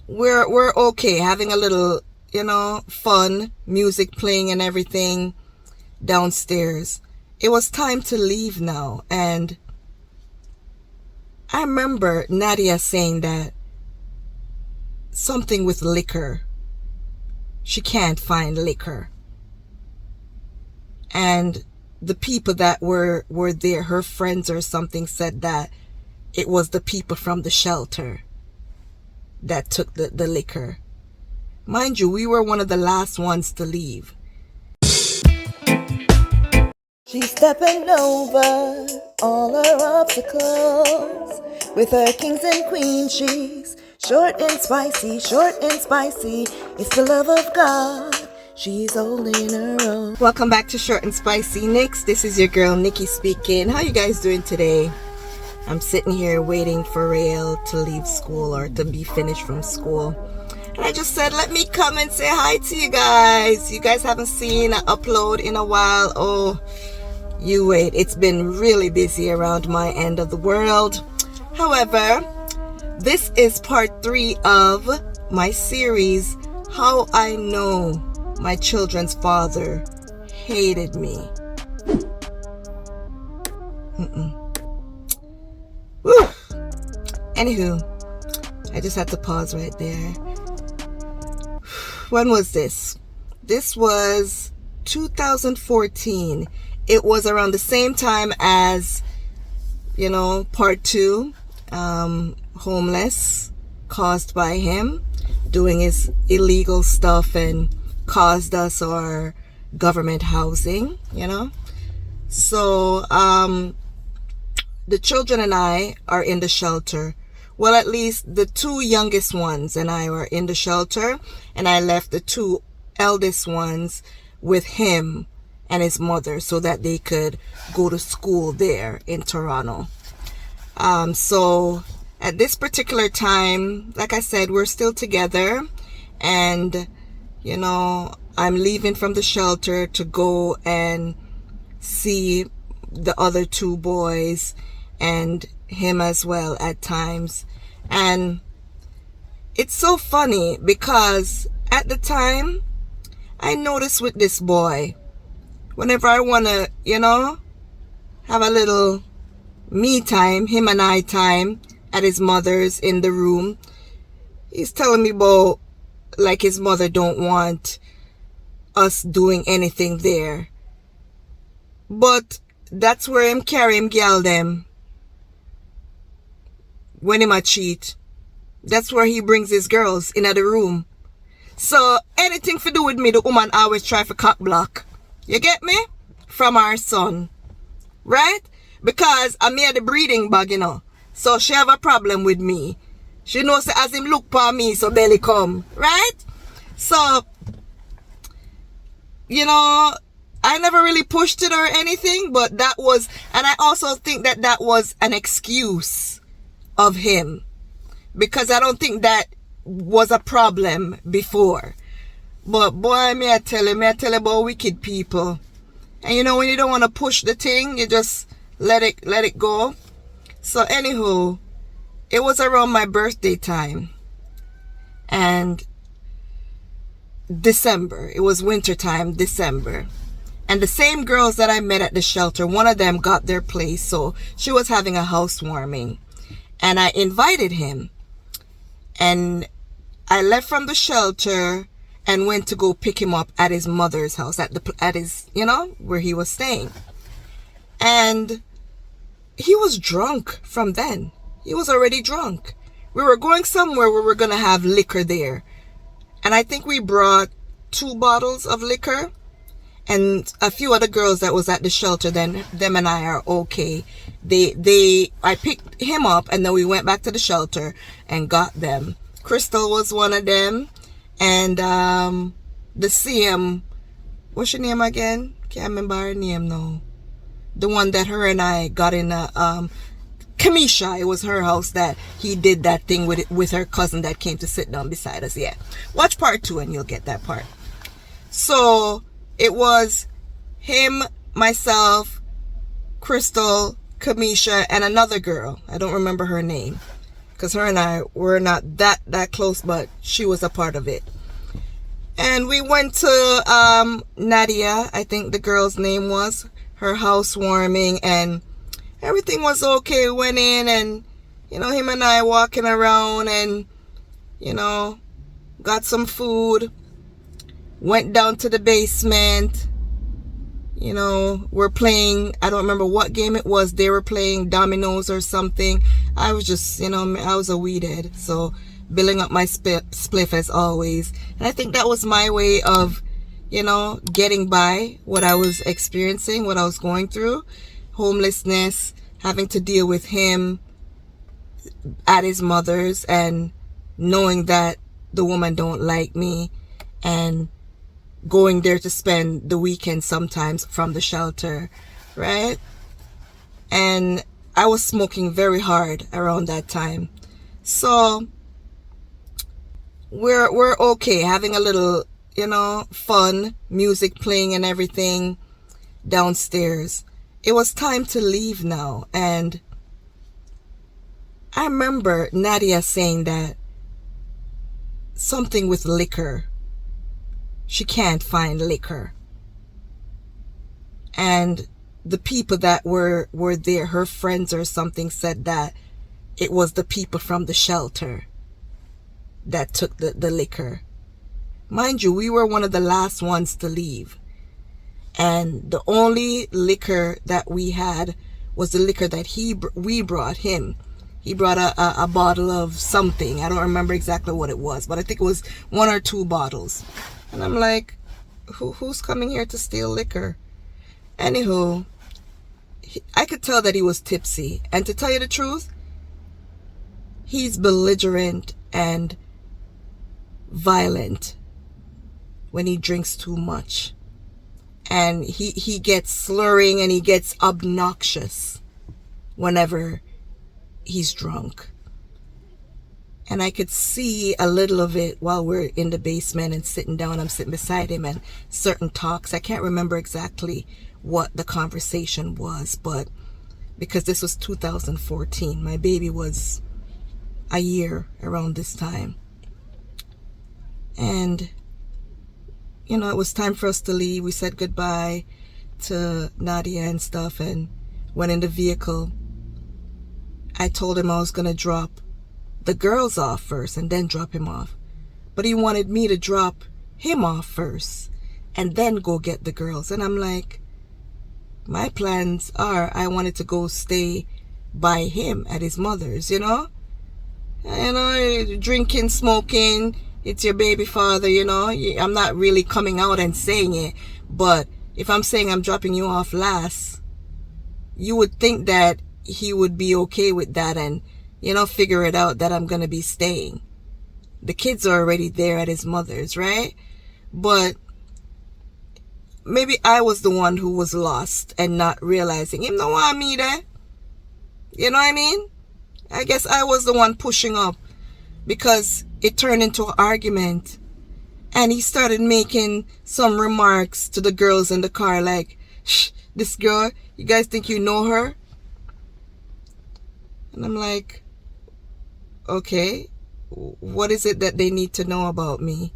we're okay, having a little, fun, music playing and everything downstairs. It was time to leave now, and I remember Nadia saying that something with liquor. She can't find liquor. And the people that were there, her friends or something, said that it was the people from the shelter that took the liquor. Mind you, we were one of the last ones to leave. She's stepping over all her obstacles. With her kings and queens, she's short and spicy, short and spicy. It's the love of God. She's holding her own. Welcome back to Short and Spicy Nikks. This is your girl Nikki speaking. How you guys doing today? I'm sitting here waiting for Rael to leave school or to be finished from school. And I just said, let me come and say hi to you guys. You guys haven't seen an upload in a while. Oh, you wait. It's been really busy around my end of the world. However, this is part 3 of my series, How I Know My Children's Father Hated Me. Woo. Anywho, I just had to pause right there. When was this? This was 2014. It was around the same time as, part 2, homeless, caused by him doing his illegal stuff and caused us our government housing, So, the children and I are in the shelter. Well, at least the 2 youngest ones and I were in the shelter, and I left the 2 eldest ones with him and his mother so that they could go to school there in Toronto. So at this particular time, like I said, we're still together, and I'm leaving from the shelter to go and see the other 2 boys and him as well at times. And it's so funny because at the time I noticed with this boy, whenever I want to, have a little me time, him and I time at his mother's in the room, he's telling me about like his mother don't want us doing anything there. But that's where him carry him girl them when him a cheat. That's where he brings his girls in the room. So anything to do with me, the woman always try for cock block. You get me? From our son. Right? Because I'm here the breeding bag, So she have a problem with me. She knows that as him look for me, so belly come. Right? So, I never really pushed it or anything, but that was, and I also think that was an excuse of him, because I don't think that was a problem before. But boy, may I tell you about wicked people. And when you don't want to push the thing, you just let it go. So anywho, it was around my birthday time, and December, it was winter time, December. And the same girls that I met at the shelter, one of them got their place, so she was having a housewarming. And I invited him. And I left from the shelter and went to go pick him up at his mother's house, at his, where he was staying. And he was drunk from then. He was already drunk. We were going somewhere where we're going to have liquor there. And I think we brought 2 bottles of liquor. And a few other girls that was at the shelter, then them and I are okay. I picked him up, and then we went back to the shelter and got them. Crystal was one of them, and the CM, what's your name again? Can't remember her name now. The one that her and I got in Kamisha, it was her house that he did that thing with her cousin that came to sit down beside us. Yeah, watch part 2 and you'll get that part. So it was him, myself, Crystal, Kamisha, and another girl. I don't remember her name. because her and I were not that close, but she was a part of it. And we went to Nadia, I think the girl's name was, her housewarming, and everything was okay. We went in, and him and I walking around, and got some food, went down to the basement. We're playing, I don't remember what game it was. They were playing dominoes or something. I was just, I was a weedhead, so billing up my spliff as always. And I think that was my way of, getting by what I was experiencing, what I was going through. Homelessness, having to deal with him at his mother's, and knowing that the woman don't like me, and going there to spend the weekend sometimes from the shelter, right? And I was smoking very hard around that time. So we're okay, having a little, fun, music playing and everything downstairs. It was time to leave now, and I remember Nadia saying that something with liquor. She can't find liquor. And the people that were there, her friends or something, said that it was the people from the shelter that took the liquor. Mind you, we were one of the last ones to leave. And the only liquor that we had was the liquor that we brought him. He brought a bottle of something. I don't remember exactly what it was, but I think it was 1 or 2 bottles. And I'm like, who's coming here to steal liquor? Anywho, I could tell that he was tipsy. And to tell you the truth, he's belligerent and violent when he drinks too much. And he gets slurring and he gets obnoxious whenever he's drunk. And I could see a little of it while we're in the basement and sitting down. I'm sitting beside him, and certain talks. I can't remember exactly what the conversation was, but because this was 2014, my baby was a year around this time. And, it was time for us to leave. We said goodbye to Nadia and stuff and went in the vehicle. I told him I was going to drop the girls off first and then drop him off. But he wanted me to drop him off first and then go get the girls. And I'm like, my plans are I wanted to go stay by him at his mother's, drinking, smoking. It's your baby father, I'm not really coming out and saying it. But if I'm saying I'm dropping you off last, you would think that he would be okay with that and figure it out that I'm going to be staying. The kids are already there at his mother's, right? But maybe I was the one who was lost and not realizing him don't want me there. You know what I mean? I guess I was the one pushing up, because it turned into an argument. And he started making some remarks to the girls in the car like, shh, this girl, you guys think you know her? And I'm like, okay, what is it that they need to know about me?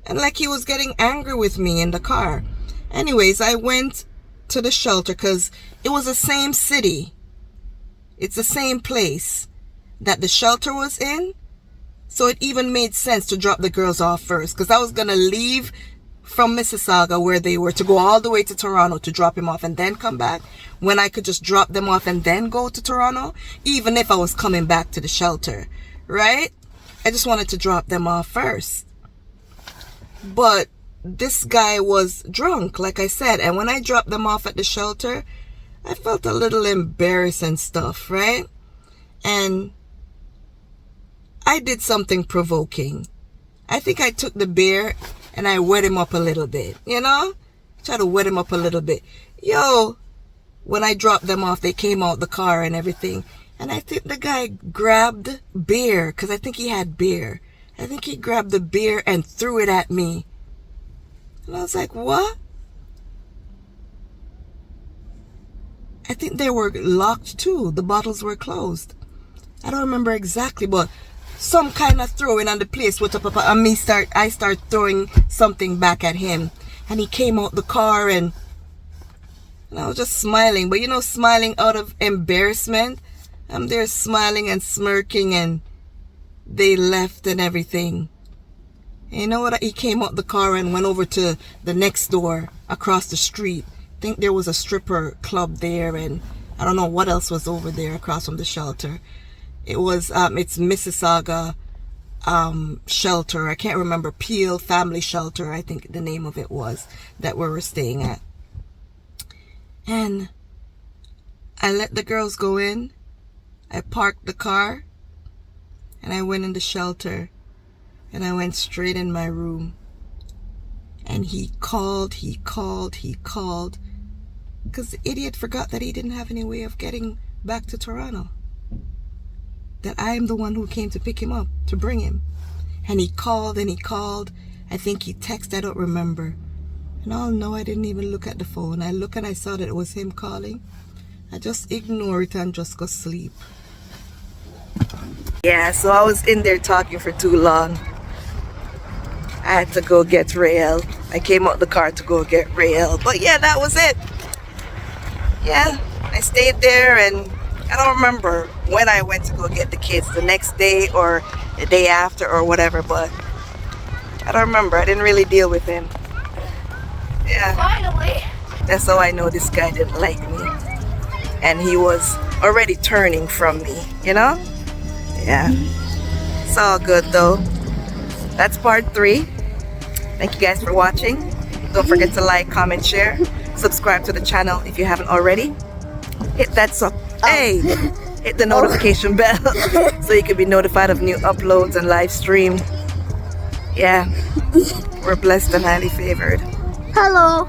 And like he was getting angry with me in the car. Anyways, I went to the shelter because it was the same city. It's the same place that the shelter was in. So it even made sense to drop the girls off first, because I was going to leave from Mississauga where they were to go all the way to Toronto to drop him off and then come back, when I could just drop them off and then go to Toronto, even if I was coming back to the shelter, right? I just wanted to drop them off first. But this guy was drunk, like I said, and when I dropped them off at the shelter, I felt a little embarrassed and stuff, right? And I did something provoking. I think I took the beer and I wet him up a little bit, Try to wet him up a little bit. When I dropped them off, they came out the car and everything. And I think the guy grabbed beer, because I think he had beer. I think he grabbed the beer and threw it at me. And I was like, what? I think they were locked too. The bottles were closed. I don't remember exactly, but some kind of throwing on the place with and I start throwing something back at him, and he came out the car, and I was just smiling, but you know, smiling out of embarrassment. I'm there smiling and smirking, and they left and everything. And you know what? He came out the car and went over to the next door across the street. I think there was a stripper club there, and I don't know what else was over there across from the shelter. It was it's Mississauga shelter. I can't remember. Peel Family Shelter, I think the name of it was, that we were staying at. And I let the girls go in. I parked the car, and I went in the shelter, and I went straight in my room. And he called, because the idiot forgot that he didn't have any way of getting back to Toronto. That I am the one who came to pick him up, to bring him. And he called. I think he texted, I don't remember. And oh no, I didn't even look at the phone. I looked and I saw that it was him calling. I just ignore it and just go sleep. Yeah, so I was in there talking for too long. I had to go get Rael. I came out the car to go get Rael. But yeah, that was it. Yeah, I stayed there, and I don't remember when I went to go get the kids, the next day or the day after or whatever, but I don't remember. I didn't really deal with him. Yeah. Finally. That's how I know this guy didn't like me. And he was already turning from me, you know? Yeah. It's all good though. That's part 3. Thank you guys for watching. Don't forget to like, comment, share. Subscribe to the channel if you haven't already. Hit that hey! Hit the notification bell so you can be notified of new uploads and live stream. Yeah. We're blessed and highly favored. Hello.